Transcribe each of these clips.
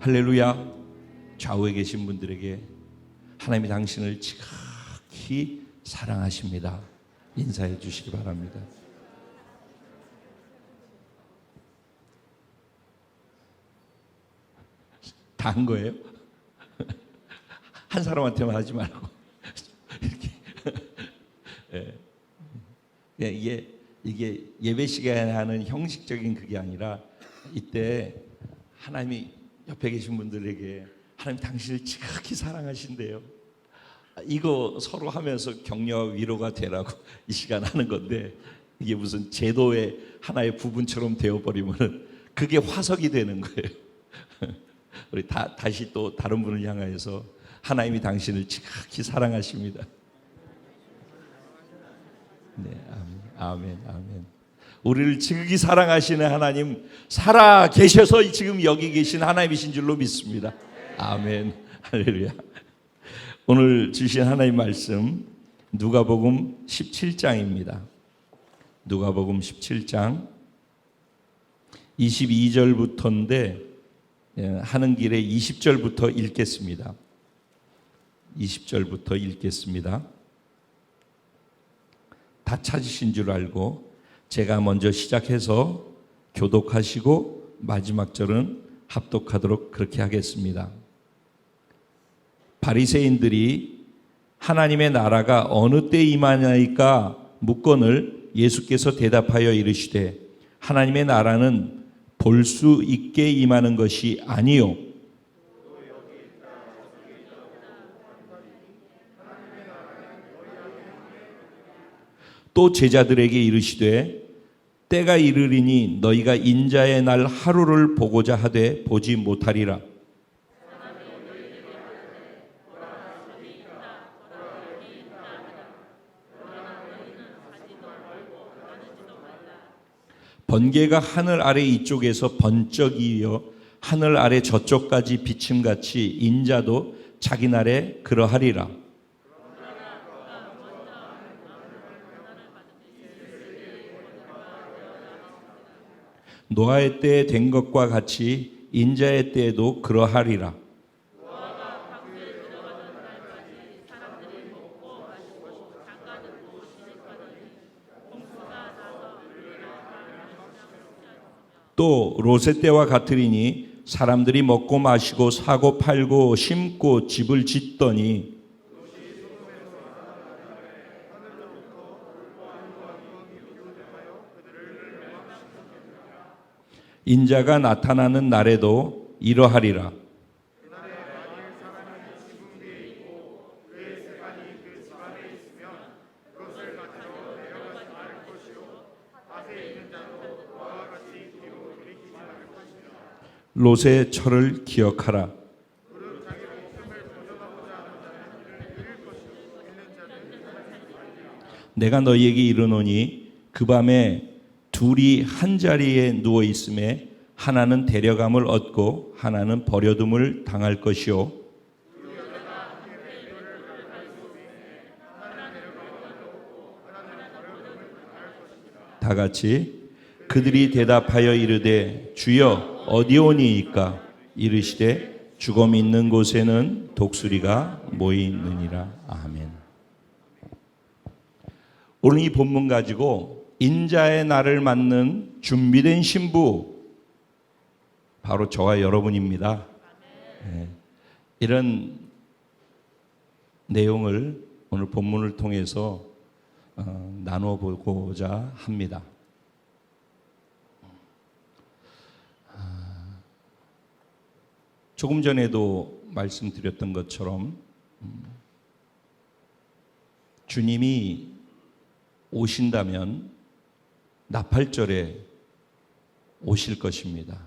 할렐루야. 좌우에 계신 분들에게 하나님이 당신을 지극히 사랑하십니다. 인사해 주시기 바랍니다. 다 한 거예요? 한 사람한테만 하지 말고 이렇게. 이게 예배 시간에 하는 형식적인 그게 아니라 이때 하나님이 옆에 계신 분들에게 하나님 당신을 지극히 사랑하신대요. 이거 서로 하면서 격려와 위로가 되라고 이 시간 하는 건데, 이게 무슨 제도의 하나의 부분처럼 되어버리면 그게 화석이 되는 거예요. 우리 다시 또 다른 분을 향하여서 하나님이 당신을 지극히 사랑하십니다. 네, 아멘, 아멘. 우리를 지극히 사랑하시는 하나님 살아 계셔서 지금 여기 계신 하나님이신 줄로 믿습니다. 아멘, 할렐루야. 오늘 주신 하나님 말씀 누가복음 17장입니다. 누가복음 17장 22절부터인데 하는 길에 20절부터 읽겠습니다. 20절부터 읽겠습니다. 다 찾으신 줄 알고 제가 먼저 시작해서 교독하시고 마지막 절은 합독하도록 그렇게 하겠습니다. 바리새인들이 하나님의 나라가 어느 때 임하나이까 묻거늘 예수께서 대답하여 이르시되 하나님의 나라는 볼 수 있게 임하는 것이 아니요 또 제자들에게 이르시되 때가 이르리니 너희가 인자의 날 하루를 보고자 하되 보지 못하리라. 번개가 하늘 아래 이쪽에서 번쩍이어 하늘 아래 저쪽까지 비침같이 인자도 자기 날에 그러하리라. 노아의 때에 된 것과 같이 인자의 때에도 그러하리라. 또 롯의 때와 같으리니 사람들이 먹고 마시고 사고 팔고 심고 집을 짓더니 인자가 나타나는 날에도 이러하리라. 롯의 철을 기억하라. 내가 너희에게 이르노니 그 밤에 둘이 한 자리에 누워 있음에 하나는 데려감을 얻고 하나는 버려둠을 당할 것이요 다 같이 그들이 대답하여 이르되 주여 어디오니이까? 이르시되 죽음이 있는 곳에는 독수리가 모이느니라. 아멘. 오늘 이 본문 가지고 인자의 날을 맞는 준비된 신부, 바로 저와 여러분입니다. 네. 이런 내용을 오늘 본문을 통해서 나누어 보고자 합니다. 조금 전에도 말씀드렸던 것처럼 주님이 오신다면 나팔절에 오실 것입니다.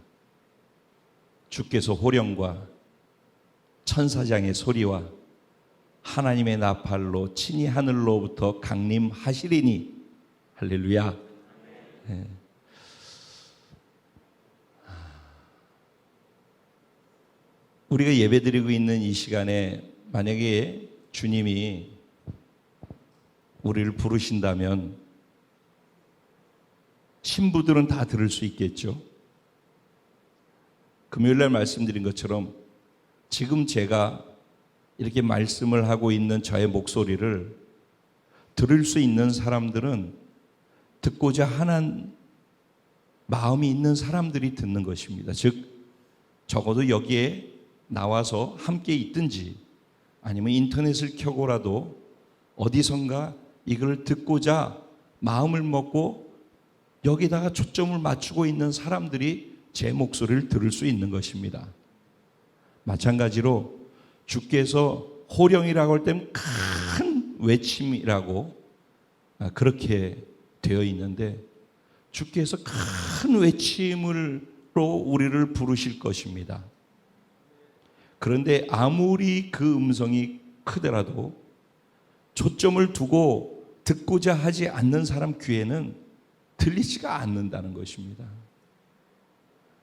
주께서 호령과 천사장의 소리와 하나님의 나팔로 친히 하늘로부터 강림하시리니 할렐루야. 네. 우리가 예배드리고 있는 이 시간에 만약에 주님이 우리를 부르신다면 신부들은 다 들을 수 있겠죠. 금요일날 말씀드린 것처럼 지금 제가 이렇게 말씀을 하고 있는 저의 목소리를 들을 수 있는 사람들은 듣고자 하는 마음이 있는 사람들이 듣는 것입니다. 즉 적어도 여기에 나와서 함께 있든지 아니면 인터넷을 켜고라도 어디선가 이걸 듣고자 마음을 먹고 여기다가 초점을 맞추고 있는 사람들이 제 목소리를 들을 수 있는 것입니다. 마찬가지로 주께서 호령이라고 할 때는 큰 외침이라고 그렇게 되어 있는데 주께서 큰 외침으로 우리를 부르실 것입니다. 그런데 아무리 그 음성이 크더라도 초점을 두고 듣고자 하지 않는 사람 귀에는 들리지가 않는다는 것입니다.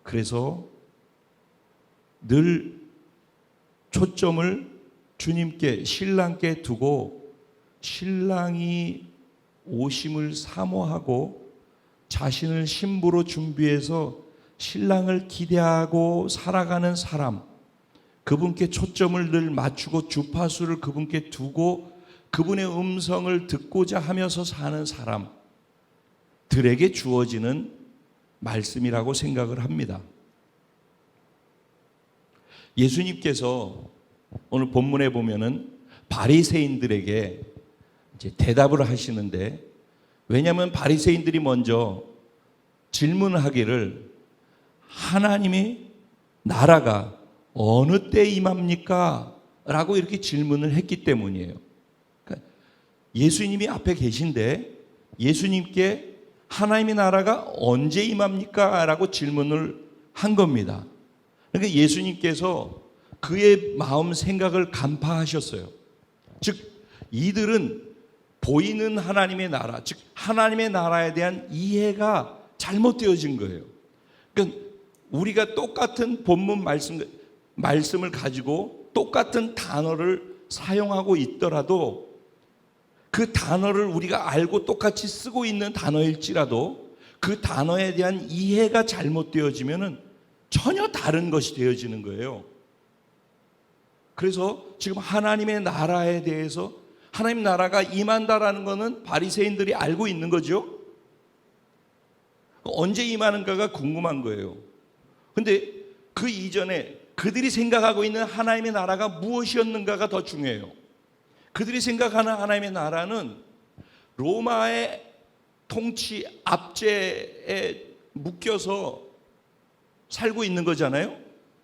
그래서 늘 초점을 주님께, 신랑께 두고 신랑이 오심을 사모하고 자신을 신부로 준비해서 신랑을 기대하고 살아가는 사람, 그분께 초점을 늘 맞추고 주파수를 그분께 두고 그분의 음성을 듣고자 하면서 사는 사람들에게 주어지는 말씀이라고 생각을 합니다. 예수님께서 오늘 본문에 보면은 바리새인들에게 이제 대답을 하시는데, 왜냐하면 바리새인들이 먼저 질문하기를 하나님의 나라가 어느 때 임합니까? 라고 이렇게 질문을 했기 때문이에요. 그러니까 예수님이 앞에 계신데 예수님께 하나님의 나라가 언제 임합니까? 라고 질문을 한 겁니다. 그러니까 예수님께서 그의 마음 생각을 간파하셨어요. 즉 이들은 보이는 하나님의 나라, 즉 하나님의 나라에 대한 이해가 잘못되어진 거예요. 그러니까 우리가 똑같은 본문 말씀을 가지고 똑같은 단어를 사용하고 있더라도 그 단어를 우리가 알고 똑같이 쓰고 있는 단어일지라도 그 단어에 대한 이해가 잘못되어지면 전혀 다른 것이 되어지는 거예요. 그래서 지금 하나님의 나라에 대해서 하나님 나라가 임한다라는 것은 바리새인들이 알고 있는 거죠. 언제 임하는가가 궁금한 거예요. 근데 그 이전에 그들이 생각하고 있는 하나님의 나라가 무엇이었는가가 더 중요해요. 그들이 생각하는 하나님의 나라는 로마의 통치 압제에 묶여서 살고 있는 거잖아요.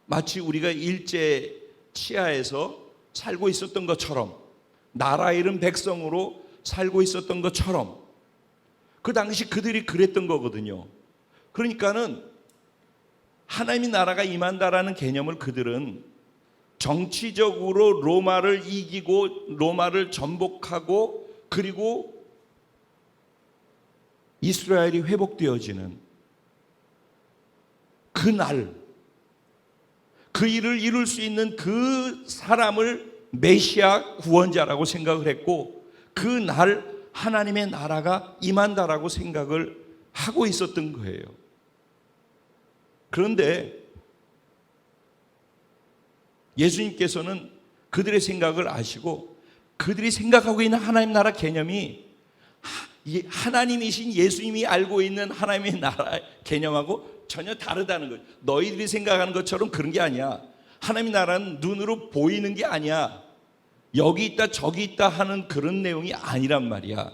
마치 우리가 일제 치하에서 살고 있었던 것처럼, 나라 잃은 백성으로 살고 있었던 것처럼 그 당시 그들이 그랬던 거거든요. 그러니까는 하나님의 나라가 임한다라는 개념을 그들은 정치적으로 로마를 이기고 로마를 전복하고 그리고 이스라엘이 회복되어지는 그날, 그 일을 이룰 수 있는 그 사람을 메시아 구원자라고 생각을 했고 그날 하나님의 나라가 임한다라고 생각을 하고 있었던 거예요. 그런데 예수님께서는 그들의 생각을 아시고 그들이 생각하고 있는 하나님 나라 개념이 하나님이신 예수님이 알고 있는 하나님의 나라 개념하고 전혀 다르다는 거죠. 너희들이 생각하는 것처럼 그런 게 아니야. 하나님의 나라는 눈으로 보이는 게 아니야. 여기 있다 저기 있다 하는 그런 내용이 아니란 말이야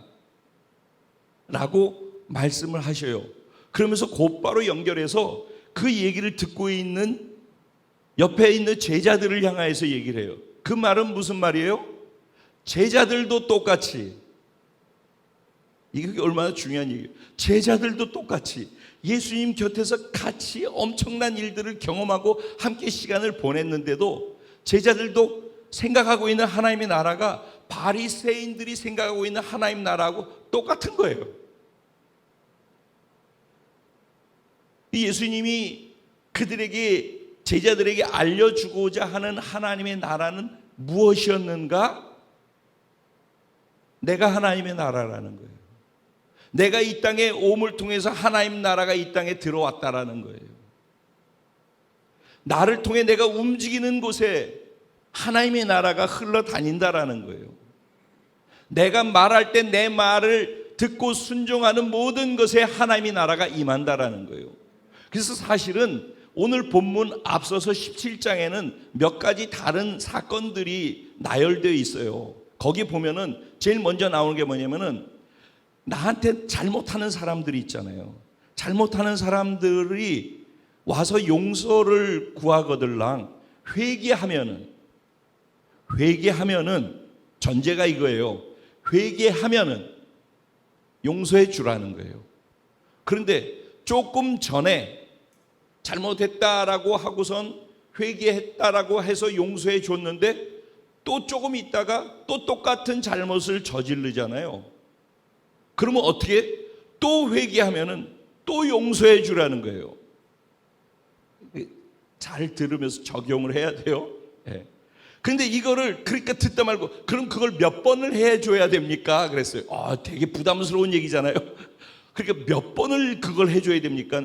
라고 말씀을 하셔요. 그러면서 곧바로 연결해서 그 얘기를 듣고 있는 옆에 있는 제자들을 향하여서 얘기를 해요. 그 말은 무슨 말이에요? 제자들도 똑같이, 이게 얼마나 중요한 얘기예요. 제자들도 똑같이 예수님 곁에서 같이 엄청난 일들을 경험하고 함께 시간을 보냈는데도 제자들도 생각하고 있는 하나님의 나라가 바리새인들이 생각하고 있는 하나님 나라하고 똑같은 거예요. 예수님이 그들에게, 제자들에게 알려주고자 하는 하나님의 나라는 무엇이었는가? 내가 하나님의 나라라는 거예요. 내가 이 땅에 오물 통해서 하나님 나라가 이 땅에 들어왔다라는 거예요. 나를 통해 내가 움직이는 곳에 하나님의 나라가 흘러다닌다라는 거예요. 내가 말할 때 내 말을 듣고 순종하는 모든 것에 하나님의 나라가 임한다라는 거예요. 그래서 사실은 오늘 본문 앞서서 17장에는 몇 가지 다른 사건들이 나열되어 있어요. 거기 보면은 제일 먼저 나오는 게 뭐냐면은 나한테 잘못하는 사람들이 있잖아요. 잘못하는 사람들이 와서 용서를 구하거들랑 회개하면은 전제가 이거예요. 회개하면은 용서해 주라는 거예요. 그런데 조금 전에 잘못했다라고 하고선 회개했다라고 해서 용서해 줬는데 또 조금 있다가 또 똑같은 잘못을 저지르잖아요. 그러면 어떻게? 또 회개하면은 또 용서해 주라는 거예요. 잘 들으면서 적용을 해야 돼요. 예. 근데 이거를 그러니까 듣다 말고 그럼 그걸 몇 번을 해줘야 됩니까? 그랬어요. 되게 부담스러운 얘기잖아요. 그러니까 몇 번을 그걸 해줘야 됩니까?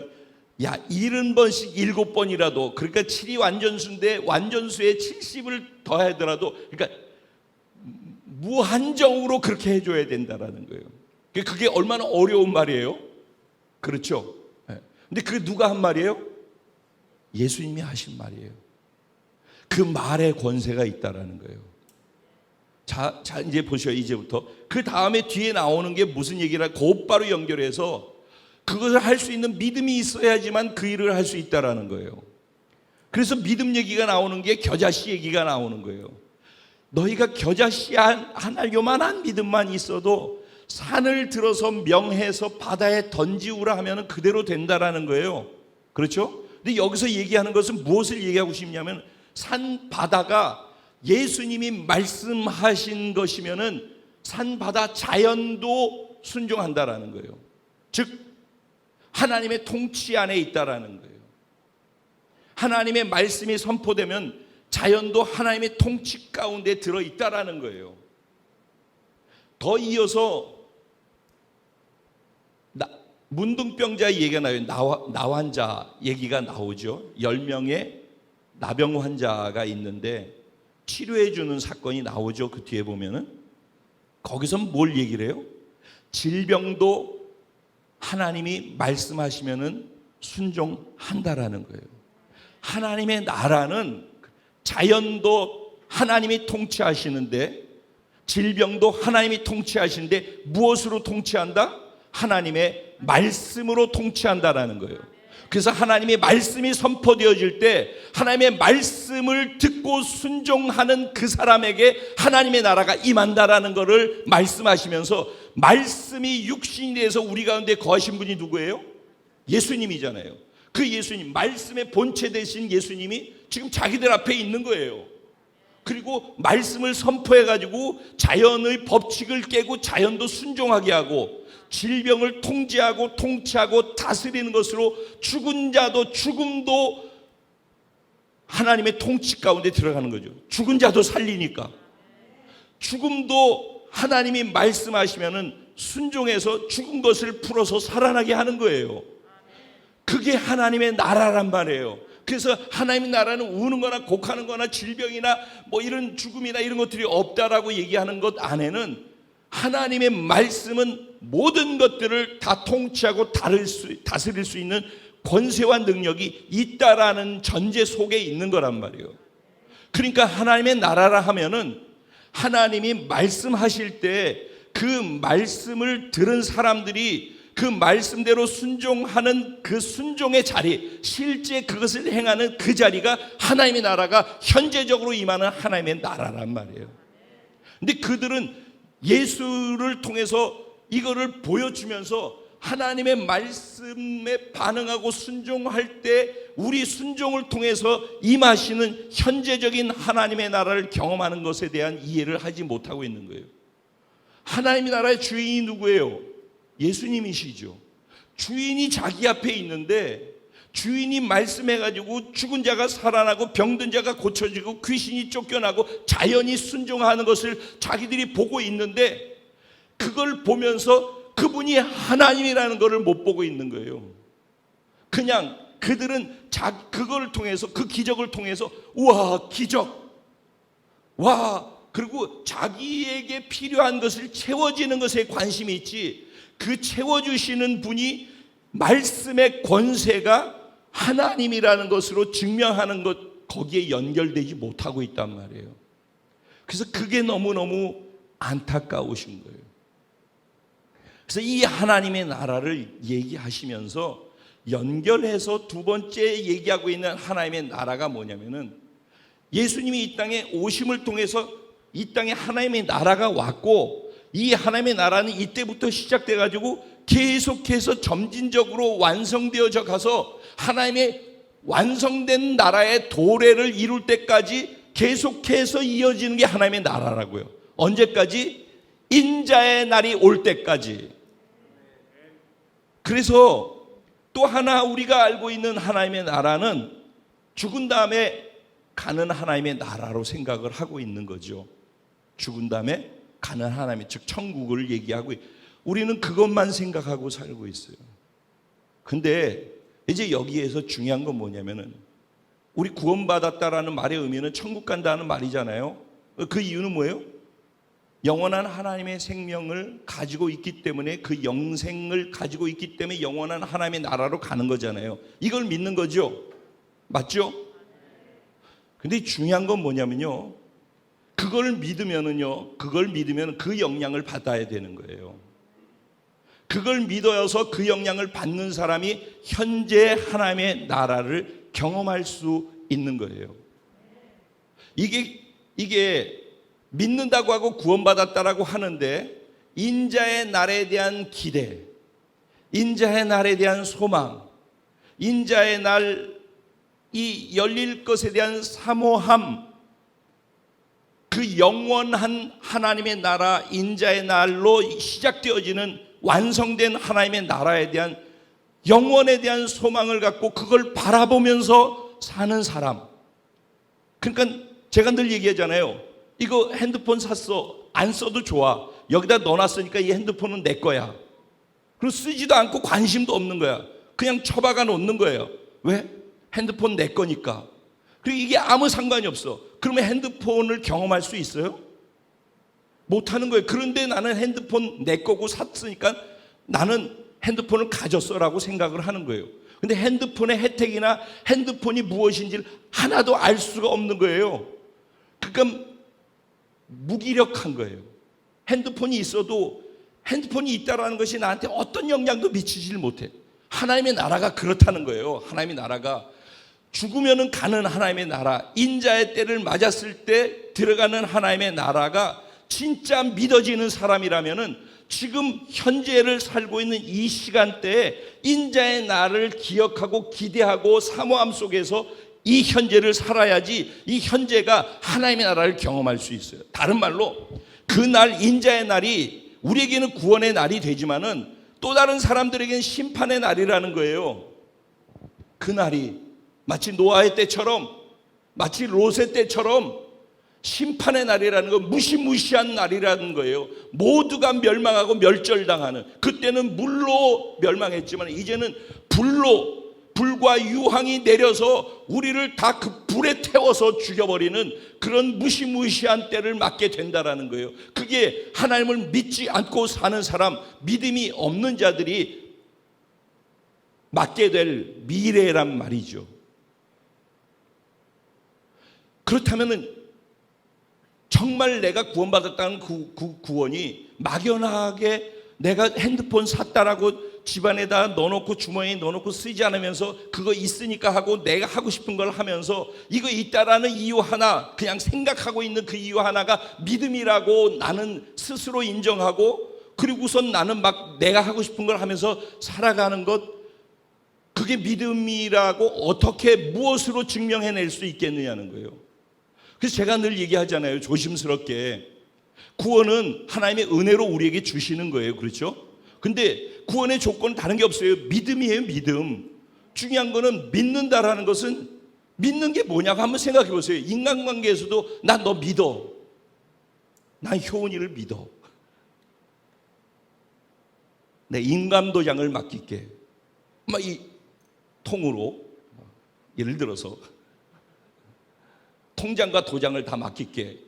70번씩 7번이라도, 그러니까 7이 완전수인데 완전수에 70을 더하더라도, 그러니까 무한정으로 그렇게 해줘야 된다라는 거예요. 그게 얼마나 어려운 말이에요. 그렇죠? 근데 그게 누가 한 말이에요? 예수님이 하신 말이에요. 그 말에 권세가 있다라는 거예요. 자 이제 보셔요. 이제부터 그 다음에 뒤에 나오는 게 무슨 얘기라 곧바로 연결해서 그것을 할 수 있는 믿음이 있어야지만 그 일을 할 수 있다라는 거예요. 그래서 믿음 얘기가 나오는 게 겨자씨 얘기가 나오는 거예요. 너희가 겨자씨 하나 요만한 믿음만 있어도 산을 들어서 명해서 바다에 던지우라 하면 그대로 된다라는 거예요. 그렇죠? 근데 여기서 얘기하는 것은 무엇을 얘기하고 싶냐면 산 바다가 예수님이 말씀하신 것이면은 산 바다 자연도 순종한다라는 거예요. 즉 하나님의 통치 안에 있다라는 거예요. 하나님의 말씀이 선포되면 자연도 하나님의 통치 가운데 들어 있다라는 거예요. 더 이어서 문둥병자 얘기가 나와요. 나환자 얘기가 나오죠. 10명의 나병 환자가 있는데 치료해 주는 사건이 나오죠. 그 뒤에 보면은 거기서 뭘 얘기를 해요? 질병도 하나님이 말씀하시면은 순종한다라는 거예요. 하나님의 나라는 자연도 하나님이 통치하시는데 질병도 하나님이 통치하시는데 무엇으로 통치한다? 하나님의 말씀으로 통치한다라는 거예요. 그래서 하나님의 말씀이 선포되어질 때 하나님의 말씀을 듣고 순종하는 그 사람에게 하나님의 나라가 임한다라는 것을 말씀하시면서 말씀이 육신이 돼서 우리 가운데 거하신 분이 누구예요? 예수님이잖아요. 그 예수님, 말씀의 본체 되신 예수님이 지금 자기들 앞에 있는 거예요. 그리고 말씀을 선포해가지고 자연의 법칙을 깨고 자연도 순종하게 하고 질병을 통제하고 통치하고 다스리는 것으로 죽은 자도 죽음도 하나님의 통치 가운데 들어가는 거죠. 죽은 자도 살리니까. 죽음도 하나님이 말씀하시면은 순종해서 죽은 것을 풀어서 살아나게 하는 거예요. 그게 하나님의 나라란 말이에요. 그래서 하나님의 나라는 우는 거나 곡하는 거나 질병이나 뭐 이런 죽음이나 이런 것들이 없다라고 얘기하는 것 안에는 하나님의 말씀은 모든 것들을 다 통치하고 다스릴 수 있는 권세와 능력이 있다라는 전제 속에 있는 거란 말이에요. 그러니까 하나님의 나라라 하면은 하나님이 말씀하실 때 그 말씀을 들은 사람들이 그 말씀대로 순종하는 그 순종의 자리, 실제 그것을 행하는 그 자리가 하나님의 나라가 현재적으로 임하는 하나님의 나라란 말이에요. 근데 그들은 예수를 통해서 이거를 보여주면서 하나님의 말씀에 반응하고 순종할 때 우리 순종을 통해서 임하시는 현재적인 하나님의 나라를 경험하는 것에 대한 이해를 하지 못하고 있는 거예요. 하나님의 나라의 주인이 누구예요? 예수님이시죠. 주인이 자기 앞에 있는데 주인이 말씀해가지고 죽은 자가 살아나고 병든 자가 고쳐지고 귀신이 쫓겨나고 자연이 순종하는 것을 자기들이 보고 있는데 그걸 보면서 그분이 하나님이라는 것을 못 보고 있는 거예요. 그냥 그들은 그걸 통해서, 그 기적을 통해서 우와 기적, 와, 그리고 자기에게 필요한 것을 채워지는 것에 관심이 있지, 그 채워주시는 분이 말씀의 권세가 하나님이라는 것으로 증명하는 것, 거기에 연결되지 못하고 있단 말이에요. 그래서 그게 너무너무 안타까우신 거예요. 그래서 이 하나님의 나라를 얘기하시면서 연결해서 두 번째 얘기하고 있는 하나님의 나라가 뭐냐면은, 예수님이 이 땅에 오심을 통해서 이 땅에 하나님의 나라가 왔고, 이 하나님의 나라는 이때부터 시작돼 가지고 계속해서 점진적으로 완성되어져 가서 하나님의 완성된 나라의 도래를 이룰 때까지 계속해서 이어지는 게 하나님의 나라라고요. 언제까지? 인자의 날이 올 때까지. 그래서 또 하나 우리가 알고 있는 하나님의 나라는 죽은 다음에 가는 하나님의 나라로 생각을 하고 있는 거죠. 죽은 다음에 가는 하나님, 즉 천국을 얘기하고, 우리는 그것만 생각하고 살고 있어요. 근데 이제 여기에서 중요한 건 뭐냐면은, 우리 구원받았다라는 말의 의미는 천국 간다는 말이잖아요. 그 이유는 뭐예요? 영원한 하나님의 생명을 가지고 있기 때문에, 그 영생을 가지고 있기 때문에 영원한 하나님의 나라로 가는 거잖아요. 이걸 믿는 거죠. 맞죠? 근데 중요한 건 뭐냐면요, 그걸 믿으면은요, 그걸 믿으면 그 영향을 받아야 되는 거예요. 그걸 믿어서 그 영향을 받는 사람이 현재 하나님의 나라를 경험할 수 있는 거예요. 이게 믿는다고 하고 구원받았다라고 하는데, 인자의 날에 대한 기대, 인자의 날에 대한 소망, 인자의 날이 열릴 것에 대한 사모함, 그 영원한 하나님의 나라, 인자의 날로 시작되어지는 완성된 하나님의 나라에 대한 영원에 대한 소망을 갖고 그걸 바라보면서 사는 사람. 그러니까 제가 늘 얘기하잖아요. 이거 핸드폰 샀어. 안 써도 좋아. 여기다 넣어놨으니까 이 핸드폰은 내 거야. 그리고 쓰지도 않고 관심도 없는 거야. 그냥 처박아 놓는 거예요. 왜? 핸드폰 내 거니까. 그리고 이게 아무 상관이 없어. 그러면 핸드폰을 경험할 수 있어요? 못하는 거예요. 그런데 나는 핸드폰 내 거고 샀으니까 나는 핸드폰을 가졌어라고 생각을 하는 거예요. 근데 핸드폰의 혜택이나 핸드폰이 무엇인지를 하나도 알 수가 없는 거예요. 그러니까 무기력한 거예요. 핸드폰이 있어도 핸드폰이 있다라는 것이 나한테 어떤 영향도 미치질 못해. 하나님의 나라가 그렇다는 거예요. 하나님의 나라가 죽으면은 가는 하나님의 나라, 인자의 때를 맞았을 때 들어가는 하나님의 나라가 진짜 믿어지는 사람이라면은 지금 현재를 살고 있는 이 시간대에 인자의 날을 기억하고 기대하고 사모함 속에서 이 현재를 살아야지 이 현재가 하나님의 나라를 경험할 수 있어요. 다른 말로 그날 인자의 날이 우리에게는 구원의 날이 되지만은 또 다른 사람들에게는 심판의 날이라는 거예요. 그 날이 마치 노아의 때처럼, 마치 롯의 때처럼 심판의 날이라는 건 무시무시한 날이라는 거예요. 모두가 멸망하고 멸절당하는, 그때는 물로 멸망했지만 이제는 불과 유황이 내려서 우리를 다 그 불에 태워서 죽여버리는 그런 무시무시한 때를 맞게 된다라는 거예요. 그게 하나님을 믿지 않고 사는 사람, 믿음이 없는 자들이 맞게 될 미래란 말이죠. 그렇다면은 정말 내가 구원받았다는 그 구원이 막연하게 내가 핸드폰 샀다라고 집안에다 넣어놓고 주머니에 넣어놓고 쓰지 않으면서 그거 있으니까 하고 내가 하고 싶은 걸 하면서 이거 있다라는 이유 하나, 그냥 생각하고 있는 그 이유 하나가 믿음이라고 나는 스스로 인정하고, 그리고선 나는 막 내가 하고 싶은 걸 하면서 살아가는 것, 그게 믿음이라고 어떻게 무엇으로 증명해낼 수 있겠느냐는 거예요. 그래서 제가 늘 얘기하잖아요. 조심스럽게. 구원은 하나님의 은혜로 우리에게 주시는 거예요. 그렇죠? 근데 구원의 조건은 다른 게 없어요. 믿음이에요. 믿음. 중요한 거는 믿는다라는 것은, 믿는 게 뭐냐고 한번 생각해 보세요. 인간관계에서도 나 너 믿어. 난 효은이를 믿어. 내 인감도장을 맡길게. 막 이 통으로 예를 들어서 통장과 도장을 다 맡길게.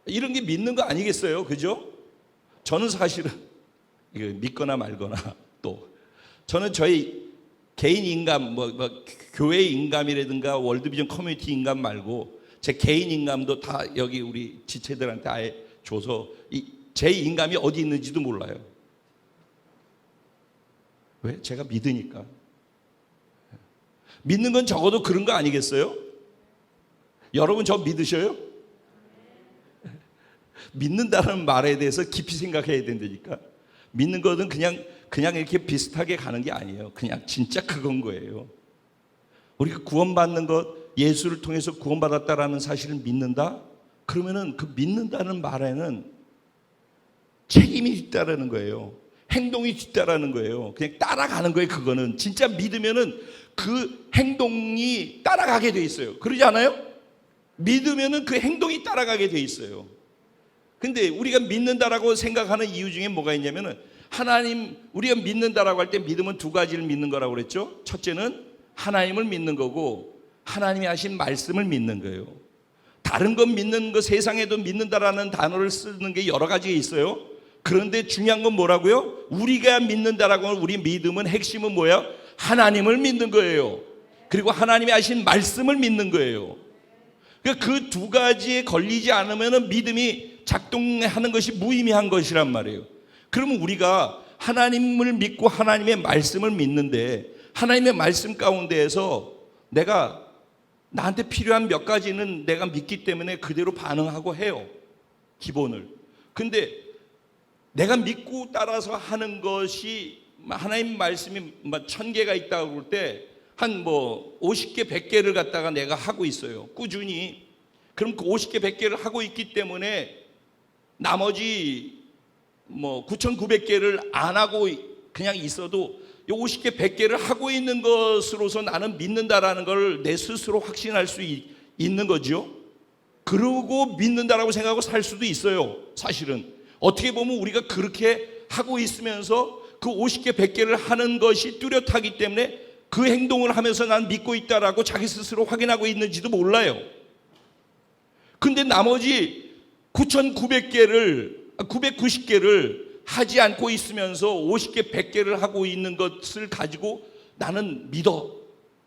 이런 게 믿는 거 아니겠어요? 그죠? 저는 사실은 이거 믿거나 말거나 또 저는 저희 개인 인감, 교회 인감이라든가 월드비전 커뮤니티 인감 말고 제 개인 인감도 다 여기 우리 지체들한테 아예 줘서 제 인감이 어디 있는지도 몰라요. 왜? 제가 믿으니까. 믿는 건 적어도 그런 거 아니겠어요? 여러분 저 믿으셔요? 믿는다는 말에 대해서 깊이 생각해야 된다니까. 믿는 것은 그냥 이렇게 비슷하게 가는 게 아니에요. 그냥 진짜 그건 거예요. 우리가 구원받는 것, 예수를 통해서 구원받았다라는 사실을 믿는다? 그러면은 그 믿는다는 말에는 책임이 있다라는 거예요. 행동이 있다라는 거예요. 그냥 따라가는 거예요. 그거는 진짜 믿으면은 그 행동이 따라가게 돼 있어요. 그러지 않아요? 믿으면은 그 행동이 따라가게 돼 있어요. 근데 우리가 믿는다라고 생각하는 이유 중에 뭐가 있냐면은 하나님, 우리가 믿는다라고 할 때 믿음은 두 가지를 믿는 거라고 그랬죠. 첫째는 하나님을 믿는 거고 하나님이 하신 말씀을 믿는 거예요. 다른 건 믿는 거, 세상에도 믿는다라는 단어를 쓰는 게 여러 가지가 있어요. 그런데 중요한 건 뭐라고요? 우리가 믿는다라고 하는 우리 믿음은 핵심은 뭐야? 하나님을 믿는 거예요. 그리고 하나님이 하신 말씀을 믿는 거예요. 그 두 가지에 걸리지 않으면 믿음이 작동하는 것이 무의미한 것이란 말이에요. 그러면 우리가 하나님을 믿고 하나님의 말씀을 믿는데 하나님의 말씀 가운데에서 내가 나한테 필요한 몇 가지는 내가 믿기 때문에 그대로 반응하고 해요. 기본을. 근데 내가 믿고 따라서 하는 것이 하나님 말씀이 1000개가 있다고 그럴 때 한 50개, 100개를 갖다가 내가 하고 있어요. 꾸준히. 그럼 그 50개, 100개를 하고 있기 때문에 나머지 9,900개를 안 하고 그냥 있어도 이 50개, 100개를 하고 있는 것으로서 나는 믿는다라는 걸 내 스스로 확신할 수 있는 거죠. 그러고 믿는다라고 생각하고 살 수도 있어요. 사실은. 어떻게 보면 우리가 그렇게 하고 있으면서 그 50개, 100개를 하는 것이 뚜렷하기 때문에 그 행동을 하면서 난 믿고 있다라고 자기 스스로 확인하고 있는지도 몰라요. 근데 나머지 9,900개를, 990개를 하지 않고 있으면서 50개, 100개를 하고 있는 것을 가지고 나는 믿어.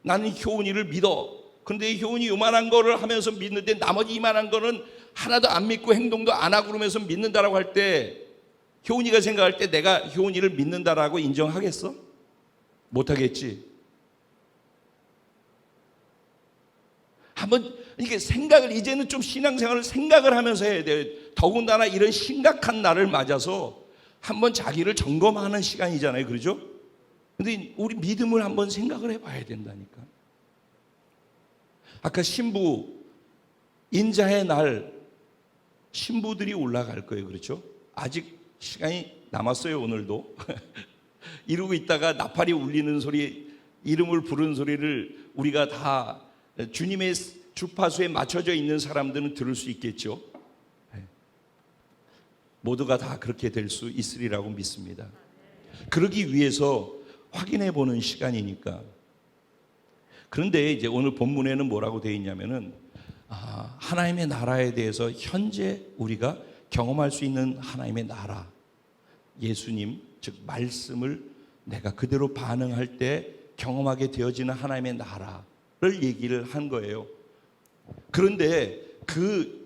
나는 효은이를 믿어. 그런데 효은이 요만한 거를 하면서 믿는데 나머지 이만한 거는 하나도 안 믿고 행동도 안 하고 그러면서 믿는다라고 할 때 효은이가 생각할 때 내가 효은이를 믿는다라고 인정하겠어? 못하겠지. 한번 이게 생각을 이제는 좀 신앙생활을 생각을 하면서 해야 돼요. 더군다나 이런 심각한 날을 맞아서 한번 자기를 점검하는 시간이잖아요. 그렇죠? 근데 우리 믿음을 한번 생각을 해봐야 된다니까. 아까 신부 인자의 날 신부들이 올라갈 거예요. 그렇죠? 아직 시간이 남았어요. 오늘도 이러고 있다가 나팔이 울리는 소리, 이름을 부르는 소리를 우리가 다 주님의 주파수에 맞춰져 있는 사람들은 들을 수 있겠죠. 모두가 다 그렇게 될 수 있으리라고 믿습니다. 그러기 위해서 확인해 보는 시간이니까. 그런데 이제 오늘 본문에는 뭐라고 되어 있냐면은 하나님의 나라에 대해서 현재 우리가 경험할 수 있는 하나님의 나라, 예수님 즉 말씀을 내가 그대로 반응할 때 경험하게 되어지는 하나님의 나라를 얘기를 한 거예요. 그런데 그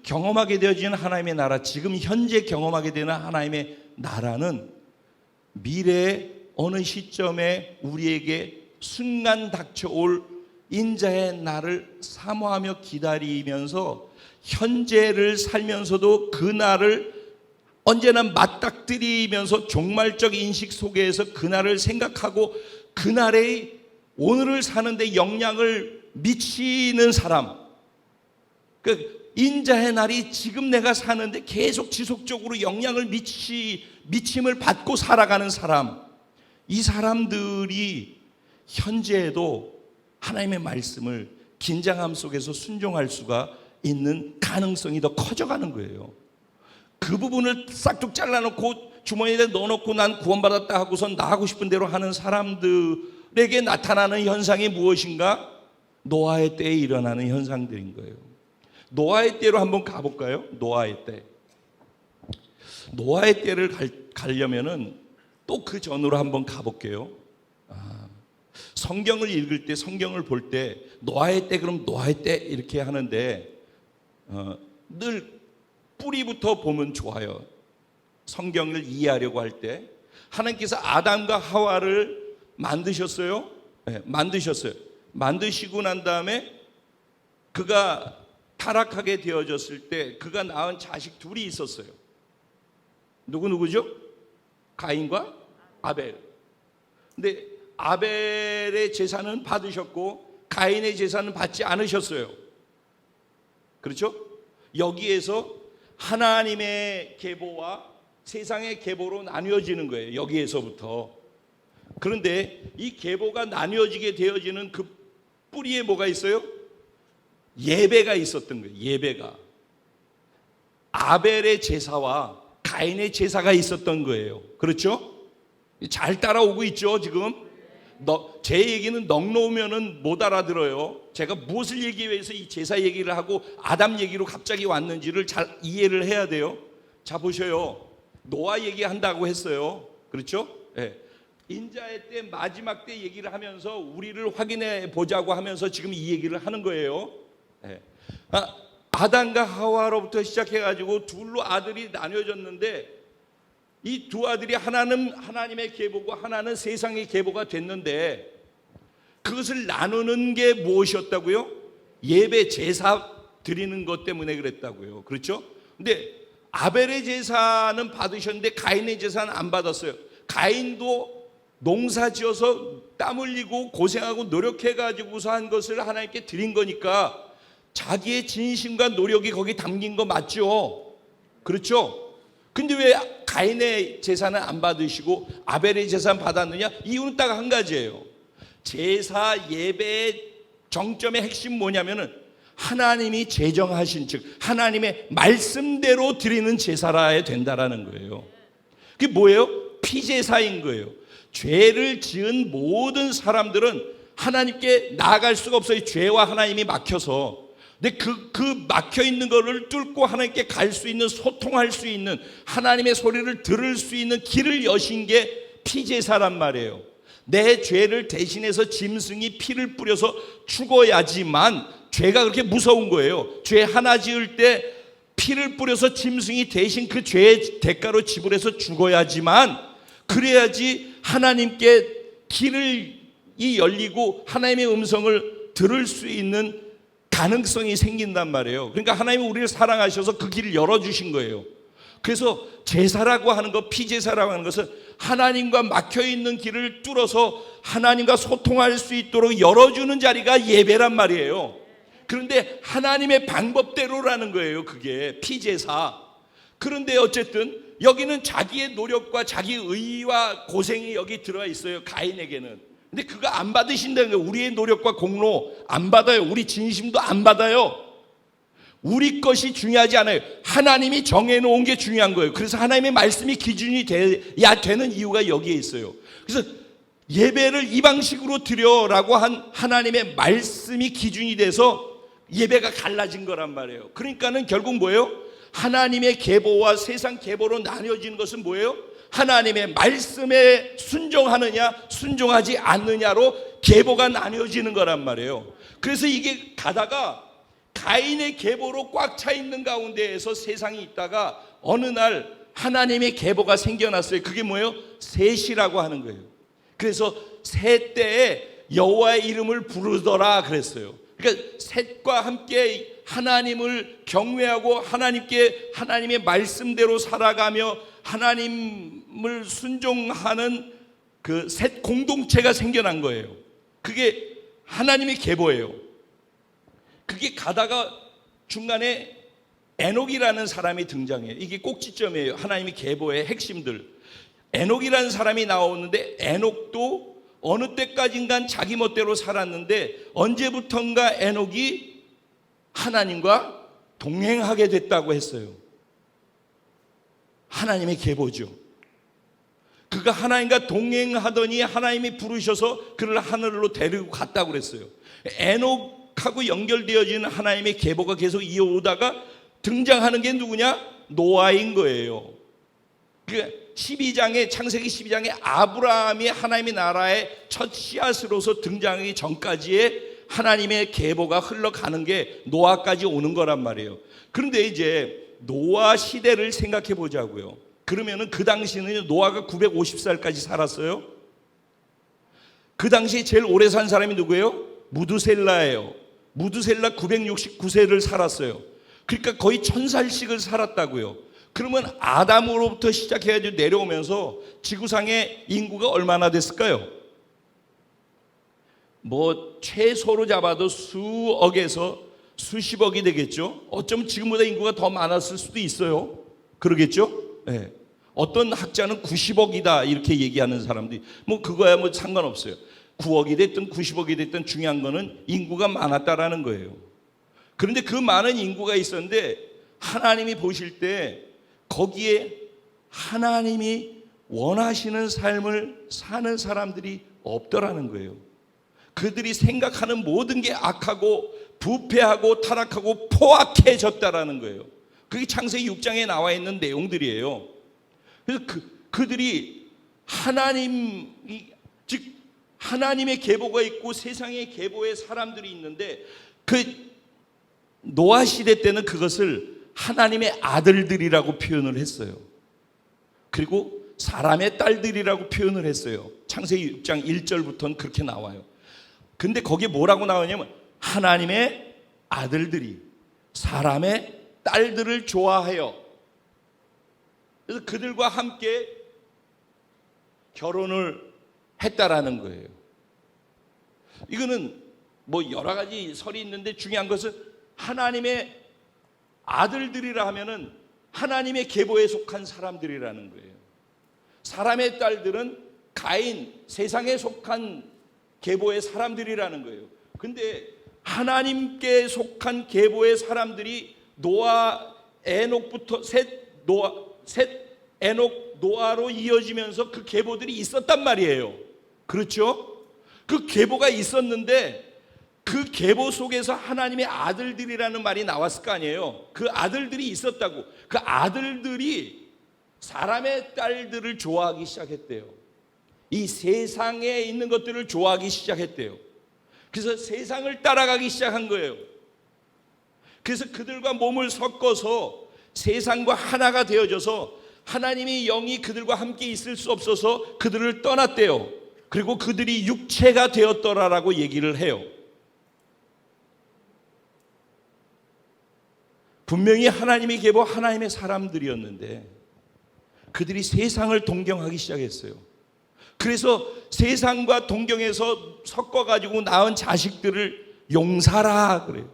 경험하게 되어지는 하나님의 나라, 지금 현재 경험하게 되는 하나님의 나라는 미래의 어느 시점에 우리에게 순간 닥쳐올 인자의 날을 사모하며 기다리면서 현재를 살면서도 그 날을 언제나 맞닥뜨리면서 종말적 인식 속에서 그 날을 생각하고 그 날의 오늘을 사는데 영향을 미치는 사람, 그 인자의 날이 지금 내가 사는데 계속 지속적으로 영향을 미침을 받고 살아가는 사람, 이 사람들이 현재에도 하나님의 말씀을 긴장함 속에서 순종할 수가 있는 가능성이 더 커져가는 거예요. 그 부분을 싹둑 잘라놓고 주머니에 넣어놓고 난 구원받았다 하고선 나 하고 싶은 대로 하는 사람들은 그들에게 나타나는 현상이 무엇인가? 노아의 때에 일어나는 현상들인 거예요. 노아의 때로 한번 가볼까요? 노아의 때. 노아의 때를 가려면은 또 그 전으로 한번 가볼게요. 성경을 읽을 때, 성경을 볼 때 노아의 때, 그럼 노아의 때 이렇게 하는데 늘 뿌리부터 보면 좋아요. 성경을 이해하려고 할 때 하나님께서 아담과 하와를 만드셨어요. 네, 만드셨어요. 만드시고 난 다음에 그가 타락하게 되어졌을 때 그가 낳은 자식 둘이 있었어요. 누구죠? 가인과 아벨. 근데 아벨의 제사는 받으셨고 가인의 제사는 받지 않으셨어요. 그렇죠? 여기에서 하나님의 계보와 세상의 계보로 나뉘어지는 거예요. 여기에서부터. 그런데 이 계보가 나뉘어지게 되어지는 그 뿌리에 뭐가 있어요? 예배가 있었던 거예요. 예배가. 아벨의 제사와 가인의 제사가 있었던 거예요. 그렇죠? 잘 따라오고 있죠, 지금? 제 얘기는 넉놓으면은 못 알아들어요. 제가 무엇을 얘기하기 위해서 이 제사 얘기를 하고 아담 얘기로 갑자기 왔는지를 잘 이해를 해야 돼요. 자, 보셔요. 노아 얘기한다고 했어요. 그렇죠? 네. 인자의 때, 마지막 때 얘기를 하면서 우리를 확인해 보자고 하면서 지금 이 얘기를 하는 거예요. 네. 아담과 하와로부터 시작해가지고 둘로 아들이 나뉘어졌는데 이 두 아들이 하나는 하나님의 계보고 하나는 세상의 계보가 됐는데 그것을 나누는 게 무엇이었다고요? 예배 제사 드리는 것 때문에 그랬다고요. 그렇죠? 근데 아벨의 제사는 받으셨는데 가인의 제사는 안 받았어요. 가인도 농사 지어서 땀 흘리고 고생하고 노력해가지고서 한 것을 하나님께 드린 거니까 자기의 진심과 노력이 거기 담긴 거 맞죠? 그렇죠? 근데 왜 가인의 제사는 안 받으시고 아벨의 제사는 받았느냐? 이유는 딱 한 가지예요. 제사 예배의 정점의 핵심 뭐냐면은 하나님이 제정하신 즉 하나님의 말씀대로 드리는 제사라야 된다라는 거예요. 그게 뭐예요? 피제사인 거예요. 죄를 지은 모든 사람들은 하나님께 나아갈 수가 없어요. 죄와 하나님이 막혀서. 근데 그 막혀 있는 거를 뚫고 하나님께 갈 수 있는, 소통할 수 있는, 하나님의 소리를 들을 수 있는 길을 여신 게 피제사란 말이에요. 내 죄를 대신해서 짐승이 피를 뿌려서 죽어야지만 죄가 그렇게 무서운 거예요. 죄 하나 지을 때 피를 뿌려서 짐승이 대신 그 죄의 대가로 지불해서 죽어야지만 그래야지 하나님께 길이 열리고 하나님의 음성을 들을 수 있는 가능성이 생긴단 말이에요. 그러니까 하나님이 우리를 사랑하셔서 그 길을 열어주신 거예요. 그래서 제사라고 하는 것, 피제사라고 하는 것은 하나님과 막혀있는 길을 뚫어서 하나님과 소통할 수 있도록 열어주는 자리가 예배란 말이에요. 그런데 하나님의 방법대로라는 거예요. 그게 피제사. 그런데 어쨌든 여기는 자기의 노력과 자기 의와 고생이 여기 들어가 있어요. 가인에게는. 근데 그거 안 받으신다는 거예요. 우리의 노력과 공로 안 받아요. 우리 진심도 안 받아요. 우리 것이 중요하지 않아요. 하나님이 정해놓은 게 중요한 거예요. 그래서 하나님의 말씀이 기준이 돼야 되는 이유가 여기에 있어요. 그래서 예배를 이 방식으로 드려라고 한 하나님의 말씀이 기준이 돼서 예배가 갈라진 거란 말이에요. 그러니까는 결국 뭐예요? 하나님의 계보와 세상 계보로 나뉘어지는 것은 뭐예요? 하나님의 말씀에 순종하느냐 순종하지 않느냐로 계보가 나뉘어지는 거란 말이에요. 그래서 이게 가다가 가인의 계보로 꽉 차 있는 가운데에서 세상이 있다가 어느 날 하나님의 계보가 생겨났어요. 그게 뭐예요? 셋이라고 하는 거예요. 그래서 셋 때에 여호와의 이름을 부르더라 그랬어요. 그러니까 셋과 함께 하나님을 경외하고 하나님의 말씀대로 살아가며 하나님을 순종하는 그 셋 공동체가 생겨난 거예요. 그게 하나님의 계보예요. 그게 가다가 중간에 에녹이라는 사람이 등장해요. 이게 꼭지점이에요. 하나님의 계보의 핵심들. 에녹이라는 사람이 나오는데 에녹도 어느 때까지인가 자기 멋대로 살았는데 언제부턴가 에녹이 하나님과 동행하게 됐다고 했어요. 하나님의 계보죠. 그가 하나님과 동행하더니 하나님이 부르셔서 그를 하늘로 데리고 갔다고 그랬어요. 에녹하고 연결되어지는 하나님의 계보가 계속 이어오다가 등장하는 게 누구냐? 노아인 거예요. 그 12장에 창세기 12장에 아브라함이 하나님의 나라의 첫 씨앗으로서 등장하기 전까지의 하나님의 계보가 흘러가는 게 노아까지 오는 거란 말이에요. 그런데 이제 노아 시대를 생각해 보자고요. 그러면은 그 당시는 노아가 950살까지 살았어요. 그 당시 제일 오래 산 사람이 누구예요? 무두셀라예요. 무두셀라 969세를 살았어요. 그러니까 거의 1000살씩을 살았다고요. 그러면 아담으로부터 시작해가지고 내려오면서 지구상의 인구가 얼마나 됐을까요? 뭐 최소로 잡아도 수억에서 수십억이 되겠죠. 어쩌면 지금보다 인구가 더 많았을 수도 있어요. 그러겠죠? 네. 어떤 학자는 90억이다 이렇게 얘기하는 사람들이 뭐 그거야 뭐 상관없어요. 9억이 됐든 90억이 됐든 중요한 거는 인구가 많았다라는 거예요. 그런데 그 많은 인구가 있었는데 하나님이 보실 때 거기에 하나님이 원하시는 삶을 사는 사람들이 없더라는 거예요. 그들이 생각하는 모든 게 악하고 부패하고 타락하고 포악해졌다라는 거예요. 그게 창세기 6장에 나와 있는 내용들이에요. 그래서 그들이 즉 하나님의 계보가 있고 세상의 계보의 사람들이 있는데 그 노아 시대 때는 그것을 하나님의 아들들이라고 표현을 했어요. 그리고 사람의 딸들이라고 표현을 했어요. 창세기 6장 1절부터는 그렇게 나와요. 근데 거기에 뭐라고 나오냐면 하나님의 아들들이 사람의 딸들을 좋아해요. 그래서 그들과 함께 결혼을 했다라는 거예요. 이거는 뭐 여러 가지 설이 있는데 중요한 것은 하나님의 아들들이라 하면은 하나님의 계보에 속한 사람들이라는 거예요. 사람의 딸들은 가인, 세상에 속한 계보의 사람들이라는 거예요. 근데 하나님께 속한 계보의 사람들이 노아, 에녹부터 셋, 에녹, 노아로 이어지면서 그 계보들이 있었단 말이에요. 그렇죠? 그 계보가 있었는데 그 계보 속에서 하나님의 아들들이라는 말이 나왔을 거 아니에요. 그 아들들이 있었다고. 그 아들들이 사람의 딸들을 좋아하기 시작했대요. 이 세상에 있는 것들을 좋아하기 시작했대요. 그래서 세상을 따라가기 시작한 거예요. 그래서 그들과 몸을 섞어서 세상과 하나가 되어져서 하나님의 영이 그들과 함께 있을 수 없어서 그들을 떠났대요. 그리고 그들이 육체가 되었더라라고 얘기를 해요. 분명히 하나님의 계보, 하나님의 사람들이었는데 그들이 세상을 동경하기 시작했어요. 그래서 세상과 동경해서 섞어가지고 낳은 자식들을 용사라 그래요.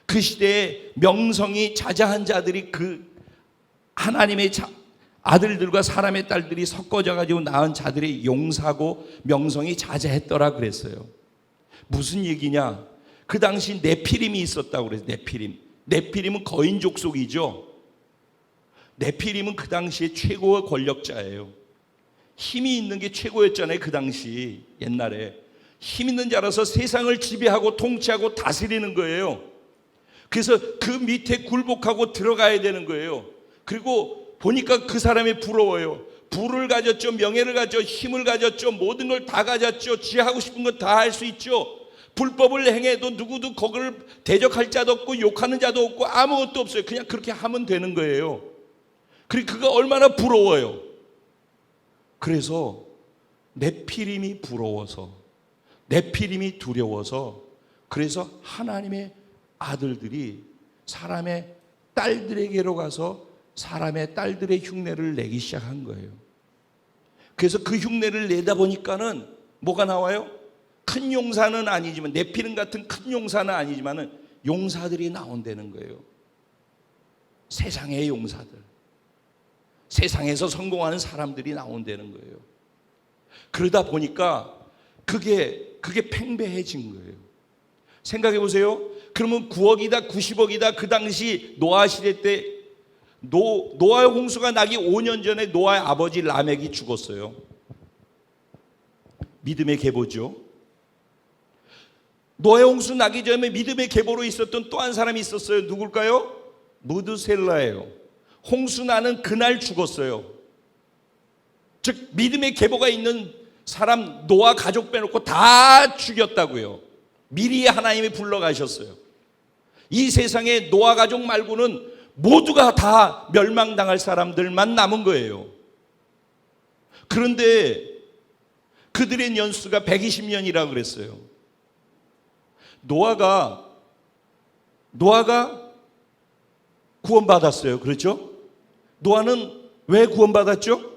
그 시대에 명성이 자자한 자들이 그 하나님의 아들들과 사람의 딸들이 섞어져 가지고 낳은 자들이 용사고 명성이 자자했더라 그랬어요. 무슨 얘기냐? 그 당시 네피림이 있었다고 그래요. 네피림은 거인 족속이죠. 네피림은 그 당시에 최고의 권력자예요. 힘이 있는 게 최고였잖아요. 그 당시 옛날에 힘 있는 자라서 세상을 지배하고 통치하고 다스리는 거예요. 그래서 그 밑에 굴복하고 들어가야 되는 거예요. 그리고 보니까 그 사람이 부러워요. 부를 가졌죠. 명예를 가졌죠. 힘을 가졌죠. 모든 걸 다 가졌죠. 지 하고 싶은 건 다 할 수 있죠. 불법을 행해도 누구도 거기를 대적할 자도 없고 욕하는 자도 없고 아무것도 없어요. 그냥 그렇게 하면 되는 거예요. 그리고 그가 얼마나 부러워요. 그래서 네피림이 부러워서, 네피림이 두려워서, 그래서 하나님의 아들들이 사람의 딸들에게로 가서 사람의 딸들의 흉내를 내기 시작한 거예요. 그래서 그 흉내를 내다 보니까는 뭐가 나와요? 큰 용사는 아니지만, 네피림 같은 큰 용사는 아니지만은 용사들이 나온다는 거예요. 세상의 용사들, 세상에서 성공하는 사람들이 나온다는 거예요. 그러다 보니까 그게 팽배해진 거예요. 생각해 보세요. 그러면 9억이다 90억이다 그 당시 노아 시대 때 노아의 홍수가 나기 5년 전에 노아의 아버지 라멕이 죽었어요. 믿음의 계보죠. 노아의 홍수 나기 전에 믿음의 계보로 있었던 또 한 사람이 있었어요. 누굴까요? 무드셀라예요. 홍수 나는 그날 죽었어요. 즉 믿음의 계보가 있는 사람 노아 가족 빼놓고 다 죽였다고요. 미리 하나님이 불러가셨어요. 이 세상에 노아 가족 말고는 모두가 다 멸망당할 사람들만 남은 거예요. 그런데 그들의 연수가 120년이라 그랬어요. 노아가 구원받았어요. 그렇죠? 노아는 왜 구원받았죠?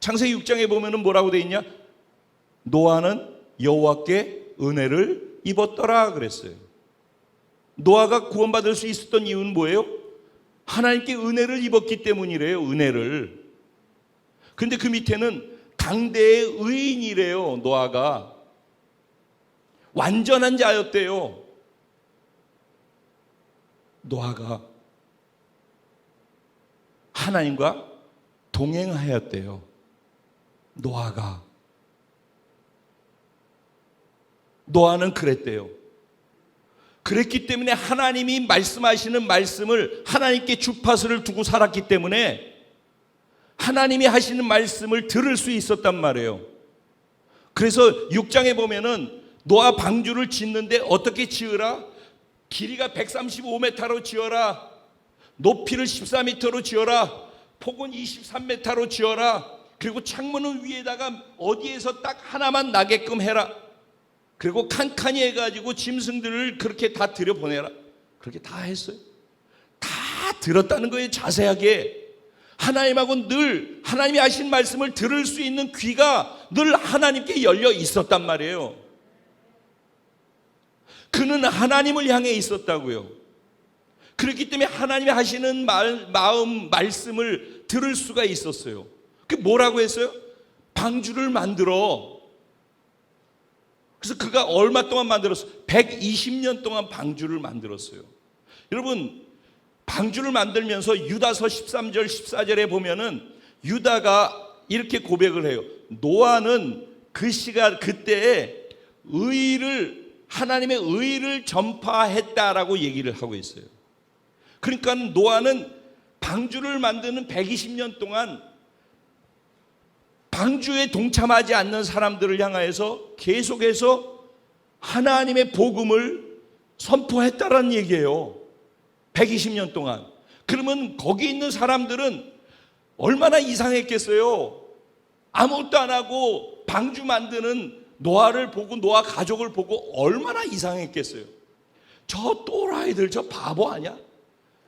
창세기 6장에 보면은 뭐라고 돼 있냐? 노아는 여호와께 은혜를 입었더라 그랬어요. 노아가 구원받을 수 있었던 이유는 뭐예요? 하나님께 은혜를 입었기 때문이래요. 은혜를. 근데 그 밑에는 당대의 의인이래요. 노아가 완전한 자였대요. 노아가 하나님과 동행하였대요. 노아는 그랬대요. 그랬기 때문에 하나님이 말씀하시는 말씀을 하나님께 주파수를 두고 살았기 때문에 하나님이 하시는 말씀을 들을 수 있었단 말이에요. 그래서 6장에 보면은 노아 방주를 짓는데 어떻게 지으라? 길이가 135m로 지어라. 높이를 14m로 지어라. 폭은 23m로 지어라. 그리고 창문은 위에다가 어디에서 딱 하나만 나게끔 해라. 그리고 칸칸이 해가지고 짐승들을 그렇게 다 들여보내라. 그렇게 다 했어요. 다 들었다는 거예요. 자세하게. 하나님하고 늘 하나님이 하신 말씀을 들을 수 있는 귀가 늘 하나님께 열려 있었단 말이에요. 그는 하나님을 향해 있었다고요. 그렇기 때문에 하나님이 하시는 말씀을 들을 수가 있었어요. 그 뭐라고 했어요? 방주를 만들어. 그래서 그가 얼마 동안 만들었어요? 120년 동안 방주를 만들었어요. 여러분, 방주를 만들면서 유다서 13절 14절에 보면은 유다가 이렇게 고백을 해요. 노아는 그 시간 그때에 하나님의 의를 전파했다라고 얘기를 하고 있어요. 그러니까 노아는 방주를 만드는 120년 동안 방주에 동참하지 않는 사람들을 향하여서 계속해서 하나님의 복음을 선포했다라는 얘기예요. 120년 동안. 그러면 거기 있는 사람들은 얼마나 이상했겠어요. 아무것도 안 하고 방주 만드는 노아를 보고 노아 가족을 보고 얼마나 이상했겠어요. 저 또라이들 저 바보 아니야?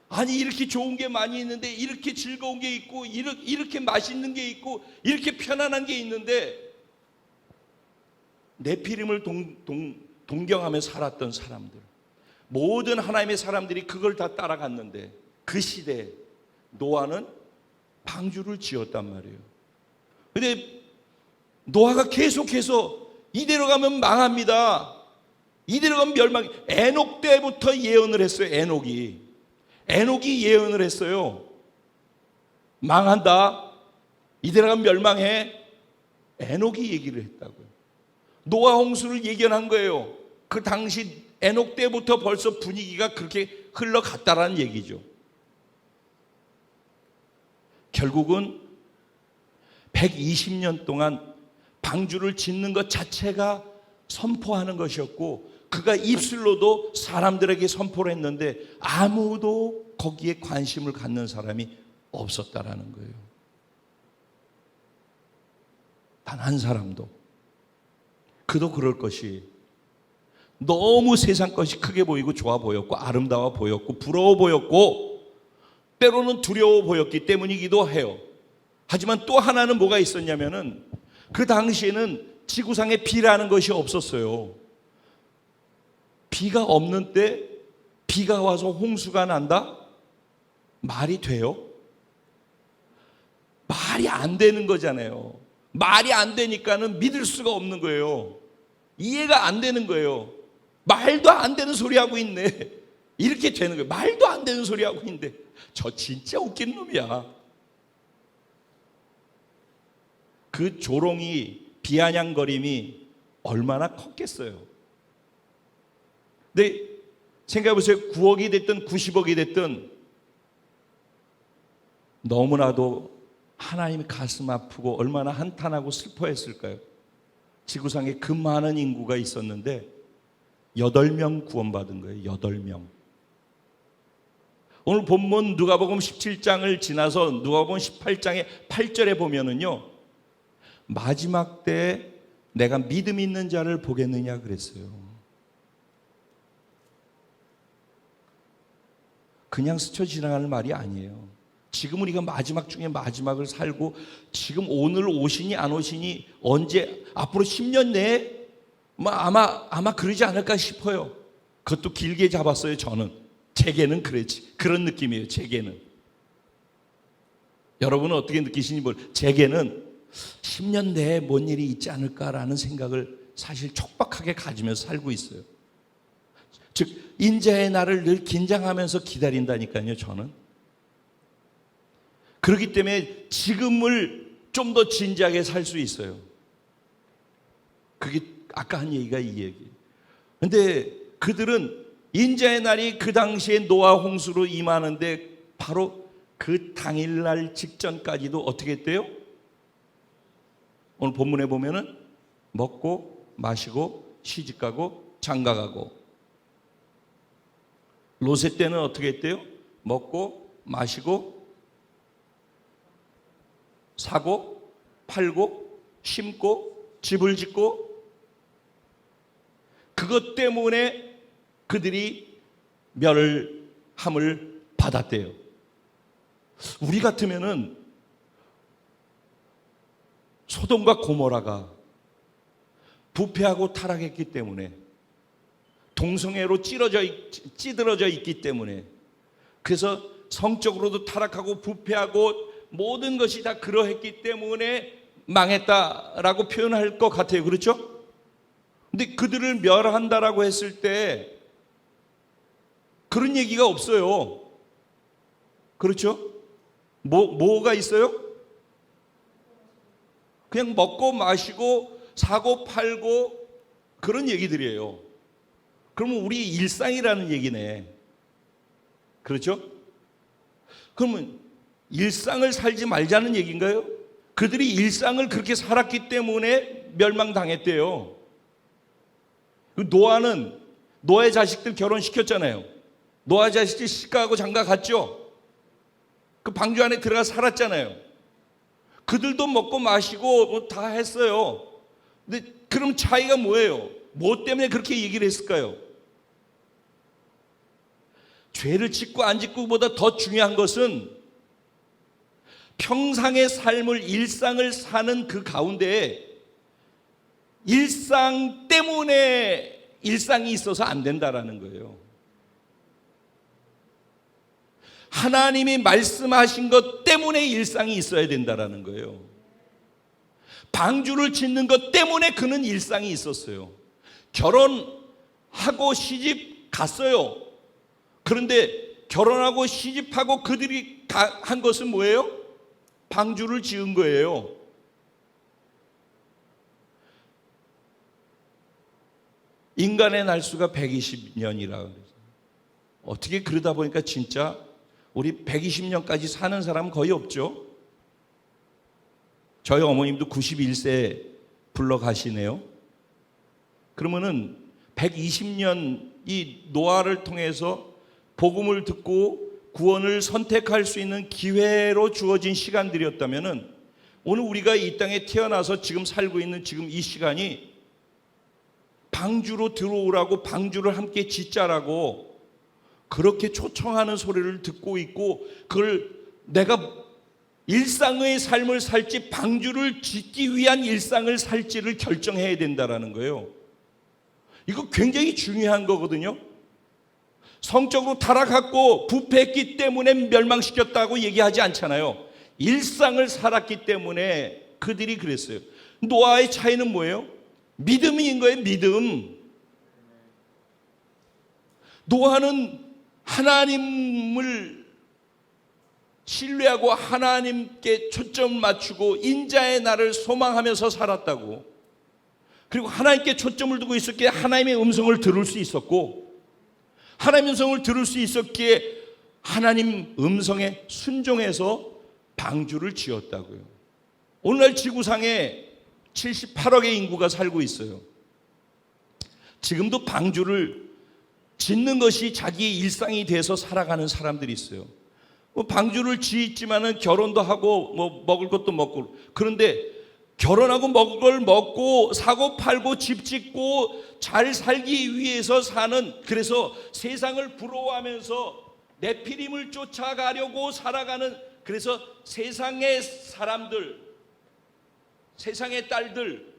아니 이렇게 좋은 게 많이 있는데 이렇게 즐거운 게 있고 이렇게 맛있는 게 있고 이렇게 편안한 게 있는데 네피림을 동경하며 살았던 사람들, 모든 하나님의 사람들이 그걸 다 따라갔는데 그 시대에 노아는 방주를 지었단 말이에요. 근데 노아가 계속해서 이대로 가면 망합니다. 이대로 가면 멸망. 에녹 때부터 예언을 했어요. 에녹이 예언을 했어요. 망한다. 이대로 가면 멸망해. 에녹이 얘기를 했다고요. 노아 홍수를 예견한 거예요. 그 당시 에녹 때부터 벌써 분위기가 그렇게 흘러갔다라는 얘기죠. 결국은 120년 동안 방주를 짓는 것 자체가 선포하는 것이었고 그가 입술로도 사람들에게 선포를 했는데 아무도 거기에 관심을 갖는 사람이 없었다라는 거예요. 단 한 사람도. 그도 그럴 것이 너무 세상 것이 크게 보이고 좋아 보였고 아름다워 보였고 부러워 보였고 때로는 두려워 보였기 때문이기도 해요. 하지만 또 하나는 뭐가 있었냐면은 그 당시에는 지구상에 비라는 것이 없었어요. 비가 없는 때 비가 와서 홍수가 난다? 말이 돼요? 말이 안 되는 거잖아요. 말이 안 되니까는 믿을 수가 없는 거예요. 이해가 안 되는 거예요. 말도 안 되는 소리 하고 있네. 이렇게 되는 거예요. 말도 안 되는 소리 하고 있는데 저 진짜 웃긴 놈이야. 그 조롱이 비아냥거림이 얼마나 컸겠어요. 근데 생각해 보세요. 9억이 됐든 90억이 됐든 너무나도 하나님이 가슴 아프고 얼마나 한탄하고 슬퍼했을까요? 지구상에 그 많은 인구가 있었는데 8명 구원받은 거예요. 8명. 오늘 본문 누가복음 17장을 지나서 누가복음 18장의 8절에 보면은요, 마지막 때에 내가 믿음 있는 자를 보겠느냐 그랬어요. 그냥 스쳐 지나가는 말이 아니에요. 지금 우리가 마지막 중에 마지막을 살고 지금 오늘 오시니 안 오시니 언제 앞으로 10년 내에 아마 그러지 않을까 싶어요. 그것도 길게 잡았어요. 저는 제게는 그런 느낌이에요. 제게는. 여러분은 어떻게 느끼시니 제게는 10년 내에 뭔 일이 있지 않을까라는 생각을 사실 촉박하게 가지면서 살고 있어요. 즉 인자의 날을 늘 긴장하면서 기다린다니까요. 저는 그렇기 때문에 지금을 좀 더 진지하게 살 수 있어요. 그게 아까 한 얘기가 이 얘기예요. 그런데 그들은 인자의 날이 그 당시에 노아 홍수로 임하는데 바로 그 당일날 직전까지도 어떻게 했대요? 오늘 본문에 보면은 먹고 마시고 시집가고 장가가고. 롯의 때는 어떻게 했대요? 먹고 마시고 사고 팔고 심고 집을 짓고. 그것 때문에 그들이 멸함을 받았대요. 우리 같으면은 소돔과 고모라가 부패하고 타락했기 때문에, 동성애로 찌들어져 있기 때문에, 그래서 성적으로도 타락하고 부패하고 모든 것이 다 그러했기 때문에 망했다라고 표현할 것 같아요. 그렇죠? 근데 그들을 멸한다라고 했을 때 그런 얘기가 없어요. 그렇죠? 뭐가 있어요? 그냥 먹고 마시고 사고 팔고 그런 얘기들이에요. 그러면 우리 일상이라는 얘기네. 그렇죠? 그러면 일상을 살지 말자는 얘기인가요? 그들이 일상을 그렇게 살았기 때문에 멸망당했대요. 노아는 노아의 자식들 결혼시켰잖아요. 노아 자식들 시집가고 장가 갔죠. 그 방주 안에 들어가 살았잖아요. 그들도 먹고 마시고 다 했어요. 근데 그럼 차이가 뭐예요? 뭐 때문에 그렇게 얘기를 했을까요? 죄를 짓고 안 짓고보다 더 중요한 것은 평상의 삶을, 일상을 사는 그 가운데에 일상 때문에 일상이 있어서 안 된다라는 거예요. 하나님이 말씀하신 것 때문에 일상이 있어야 된다라는 거예요. 방주를 짓는 것 때문에 그는 일상이 있었어요. 결혼하고 시집 갔어요. 그런데 결혼하고 시집하고 그들이 한 것은 뭐예요? 방주를 지은 거예요. 인간의 날수가 120년이라. 어떻게 그러다 보니까 진짜 우리 120년까지 사는 사람은 거의 없죠. 저희 어머님도 91세 불러가시네요. 그러면은 120년 이 노아를 통해서 복음을 듣고 구원을 선택할 수 있는 기회로 주어진 시간들이었다면은 오늘 우리가 이 땅에 태어나서 지금 살고 있는 지금 이 시간이 방주로 들어오라고, 방주를 함께 짓자라고 그렇게 초청하는 소리를 듣고 있고, 그걸 내가 일상의 삶을 살지 방주를 짓기 위한 일상을 살지를 결정해야 된다라는 거예요. 이거 굉장히 중요한 거거든요. 성적으로 타락하고 부패했기 때문에 멸망시켰다고 얘기하지 않잖아요. 일상을 살았기 때문에 그들이 그랬어요. 노아의 차이는 뭐예요? 믿음인 거예요. 믿음. 노아는 하나님을 신뢰하고 하나님께 초점 맞추고 인자의 날을 소망하면서 살았다고. 그리고 하나님께 초점을 두고 있었기에 하나님의 음성을 들을 수 있었고, 하나님의 음성을 들을 수 있었기에 하나님 음성에 순종해서 방주를 지었다고요. 오늘날 지구상에 78억의 인구가 살고 있어요. 지금도 방주를 짓는 것이 자기의 일상이 돼서 살아가는 사람들이 있어요. 방주를 짓지만은 결혼도 하고 먹을 것도 먹고, 그런데 결혼하고 먹을 걸 먹고 사고 팔고 집 짓고 잘 살기 위해서 사는, 그래서 세상을 부러워하면서 네피림을 쫓아가려고 살아가는, 그래서 세상의 사람들, 세상의 딸들을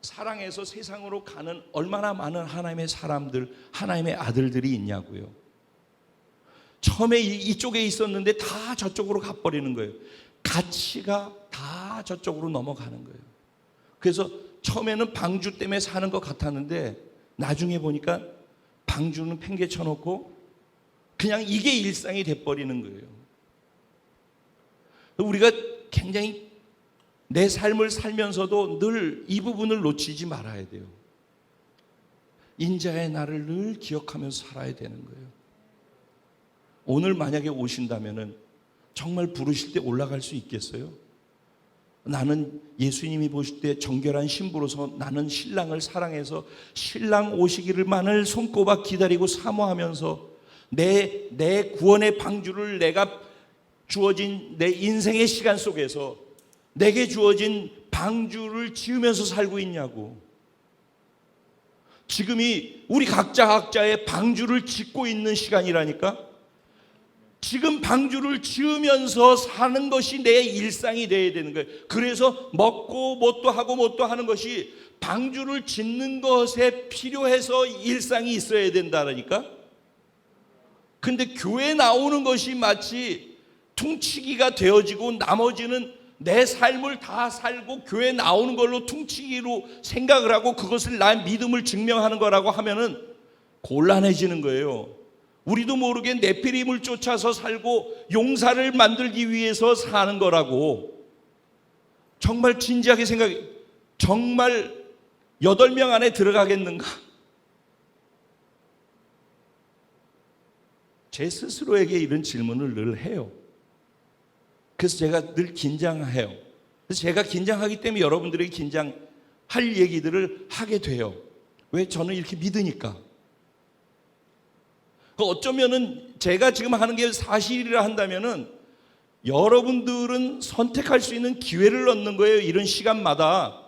사랑해서 세상으로 가는 얼마나 많은 하나님의 사람들, 하나님의 아들들이 있냐고요. 처음에 이쪽에 있었는데 다 저쪽으로 가버리는 거예요. 가치가 다 저쪽으로 넘어가는 거예요. 그래서 처음에는 방주 때문에 사는 것 같았는데 나중에 보니까 방주는 팽개쳐놓고 그냥 이게 일상이 돼버리는 거예요. 우리가 굉장히 내 삶을 살면서도 늘 이 부분을 놓치지 말아야 돼요. 인자의 날을 늘 기억하면서 살아야 되는 거예요. 오늘 만약에 오신다면은 정말 부르실 때 올라갈 수 있겠어요? 나는 예수님이 보실 때 정결한 신부로서 나는 신랑을 사랑해서 신랑 오시기를만을 손꼽아 기다리고 사모하면서 내 구원의 방주를 내가 주어진 내 인생의 시간 속에서 내게 주어진 방주를 지으면서 살고 있냐고. 지금이 우리 각자의 방주를 짓고 있는 시간이라니까. 지금 방주를 지으면서 사는 것이 내 일상이 되어야 되는 거예요. 그래서 먹고 뭣도 하고 뭣도 하는 것이 방주를 짓는 것에 필요해서 일상이 있어야 된다니까. 근데 교회 나오는 것이 마치 퉁치기가 되어지고 나머지는 내 삶을 다 살고 교회 나오는 걸로 퉁치기로 생각을 하고 그것을 나의 믿음을 증명하는 거라고 하면은 곤란해지는 거예요. 우리도 모르게 네피림을 쫓아서 살고 용사를 만들기 위해서 사는 거라고. 정말 진지하게 생각해. 정말 8명 안에 들어가겠는가? 제 스스로에게 이런 질문을 늘 해요. 그래서 제가 늘 긴장해요. 그래서 제가 긴장하기 때문에 여러분들에게 긴장할 얘기들을 하게 돼요. 왜? 저는 이렇게 믿으니까. 어쩌면은 제가 지금 하는 게 사실이라 한다면은 여러분들은 선택할 수 있는 기회를 얻는 거예요. 이런 시간마다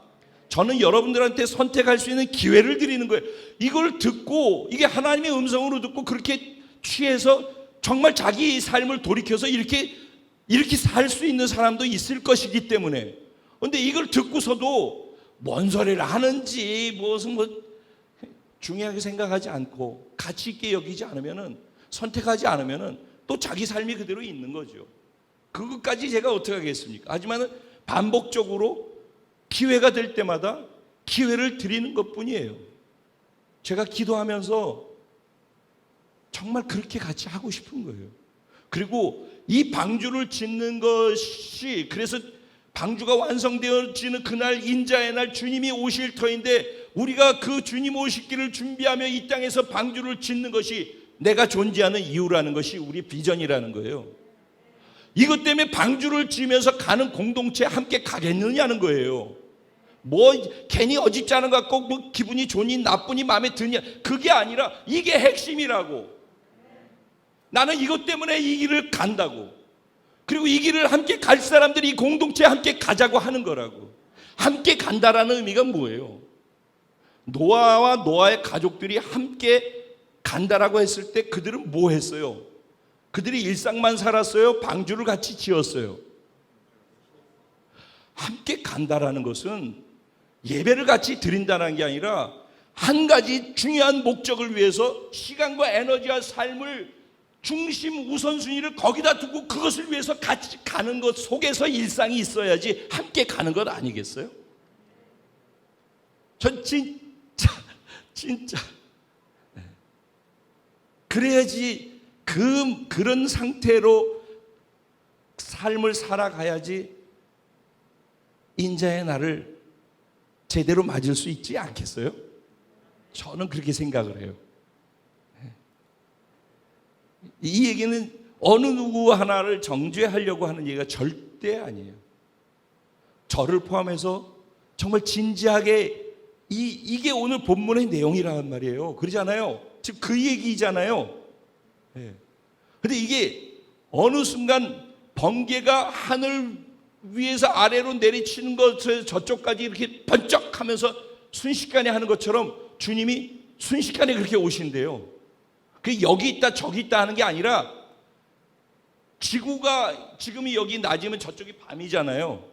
저는 여러분들한테 선택할 수 있는 기회를 드리는 거예요. 이걸 듣고 이게 하나님의 음성으로 듣고 그렇게 취해서 정말 자기 삶을 돌이켜서 이렇게 살 수 있는 사람도 있을 것이기 때문에. 그런데 이걸 듣고서도 뭔 소리를 하는지 무슨 중요하게 생각하지 않고 가치 있게 여기지 않으면은, 선택하지 않으면은 또 자기 삶이 그대로 있는 거죠. 그것까지 제가 어떻게 하겠습니까? 하지만은 반복적으로 기회가 될 때마다 기회를 드리는 것뿐이에요. 제가 기도하면서 정말 그렇게 같이 하고 싶은 거예요. 그리고 이 방주를 짓는 것이, 그래서 방주가 완성되어지는 그날, 인자의 날, 주님이 오실 터인데 우리가 그 주님 오시기를 준비하며 이 땅에서 방주를 짓는 것이 내가 존재하는 이유라는 것이 우리 비전이라는 거예요. 이것 때문에 방주를 지으면서 가는 공동체 함께 가겠느냐는 거예요. 괜히 어집지 않은 것 같고 기분이 좋니 나쁘니 마음에 드냐, 그게 아니라 이게 핵심이라고. 나는 이것 때문에 이 길을 간다고. 그리고 이 길을 함께 갈 사람들이 이 공동체에 함께 가자고 하는 거라고. 함께 간다라는 의미가 뭐예요? 노아와 노아의 가족들이 함께 간다라고 했을 때 그들은 뭐 했어요? 그들이 일상만 살았어요? 방주를 같이 지었어요? 함께 간다라는 것은 예배를 같이 드린다는 게 아니라 한 가지 중요한 목적을 위해서 시간과 에너지와 삶을 중심 우선순위를 거기다 두고 그것을 위해서 같이 가는 것 속에서 일상이 있어야지 함께 가는 것 아니겠어요? 전 진짜 그래야지 그런 상태로 삶을 살아가야지 인자의 날을 제대로 맞을 수 있지 않겠어요? 저는 그렇게 생각을 해요. 이 얘기는 어느 누구 하나를 정죄하려고 하는 얘기가 절대 아니에요. 저를 포함해서 정말 진지하게 이게 오늘 본문의 내용이란 말이에요. 그러잖아요. 지금 그 얘기잖아요. 근데 이게 어느 순간 번개가 하늘 위에서 아래로 내리치는 것을 저쪽까지 이렇게 번쩍하면서 순식간에 하는 것처럼 주님이 순식간에 그렇게 오신대요. 그 여기 있다 저기 있다 하는 게 아니라 지구가 지금이 여기 낮이면 저쪽이 밤이잖아요.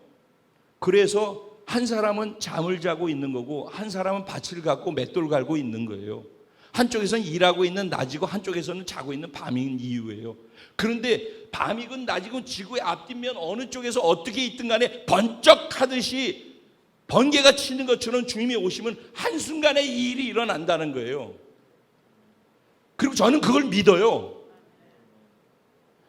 그래서 한 사람은 잠을 자고 있는 거고 한 사람은 밭을 갖고 맷돌 갈고 있는 거예요. 한쪽에서는 일하고 있는 낮이고 한쪽에서는 자고 있는 밤인 이유예요. 그런데 밤이건 낮이건 지구의 앞뒷면 어느 쪽에서 어떻게 있든 간에 번쩍하듯이 번개가 치는 것처럼 주님이 오시면 한순간에 이 일이 일어난다는 거예요. 그리고 저는 그걸 믿어요.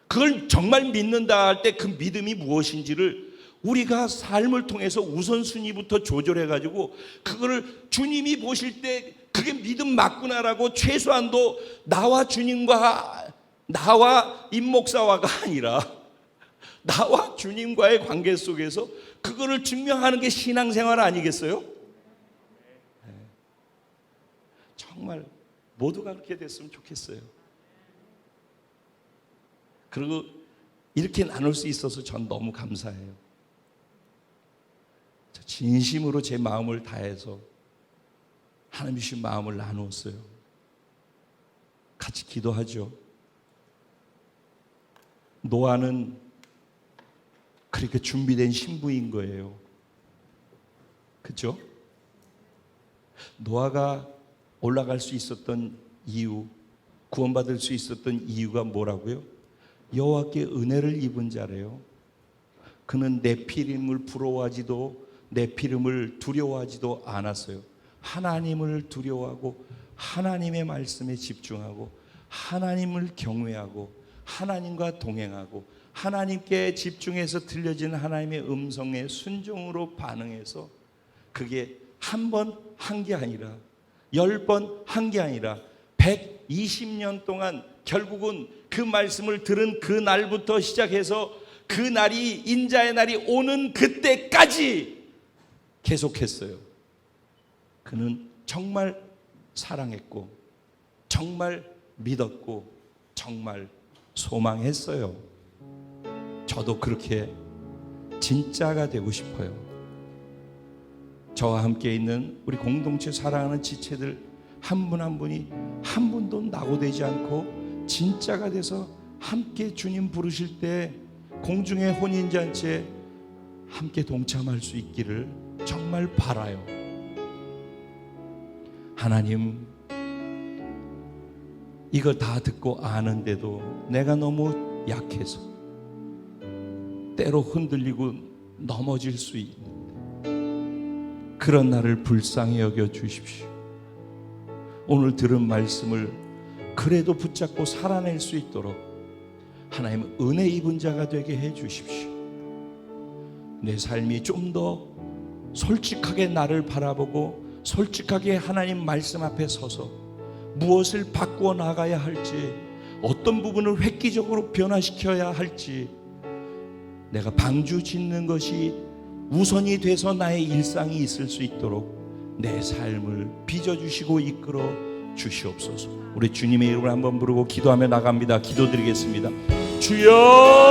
그걸 정말 믿는다 할 때 그 믿음이 무엇인지를 우리가 삶을 통해서 우선순위부터 조절해가지고 그거를 주님이 보실 때 그게 믿음 맞구나라고 최소한도 나와 주님과 나와 임 목사와가 아니라 나와 주님과의 관계 속에서 그거를 증명하는 게 신앙생활 아니겠어요? 정말 모두가 그렇게 됐으면 좋겠어요. 그리고 이렇게 나눌 수 있어서 전 너무 감사해요. 진심으로 제 마음을 다해서 하나님 주신 마음을 나누었어요. 같이 기도하죠. 노아는 그렇게 준비된 신부인 거예요. 그렇죠? 노아가 올라갈 수 있었던 이유, 구원받을 수 있었던 이유가 뭐라고요? 여호와께 은혜를 입은 자래요. 그는 네피림을 부러워하지도 네피림을 두려워하지도 않았어요. 하나님을 두려워하고 하나님의 말씀에 집중하고 하나님을 경외하고 하나님과 동행하고 하나님께 집중해서 들려지는 하나님의 음성에 순종으로 반응해서 그게 한 번 한 게 아니라 10번 한 게 아니라 120년 동안 결국은 그 말씀을 들은 그 날부터 시작해서 그 날이 인자의 날이 오는 그때까지 계속했어요. 그는 정말 사랑했고 정말 믿었고 정말 소망했어요. 저도 그렇게 진짜가 되고 싶어요. 저와 함께 있는 우리 공동체 사랑하는 지체들 한 분 한 분이 한 분도 낙오되지 않고 진짜가 돼서 함께 주님 부르실 때 공중의 혼인잔치에 함께 동참할 수 있기를 정말 바라요. 하나님, 이걸 다 듣고 아는데도 내가 너무 약해서 때로 흔들리고 넘어질 수 있는 그런 나를 불쌍히 여겨 주십시오. 오늘 들은 말씀을 그래도 붙잡고 살아낼 수 있도록 하나님 은혜 입은 자가 되게 해 주십시오. 내 삶이 좀 더 솔직하게 나를 바라보고 솔직하게 하나님 말씀 앞에 서서 무엇을 바꾸어 나가야 할지, 어떤 부분을 획기적으로 변화시켜야 할지, 내가 방주 짓는 것이 우선이 돼서 나의 일상이 있을 수 있도록 내 삶을 빚어주시고 이끌어 주시옵소서. 우리 주님의 이름을 한번 부르고 기도하며 나갑니다. 기도드리겠습니다. 주여!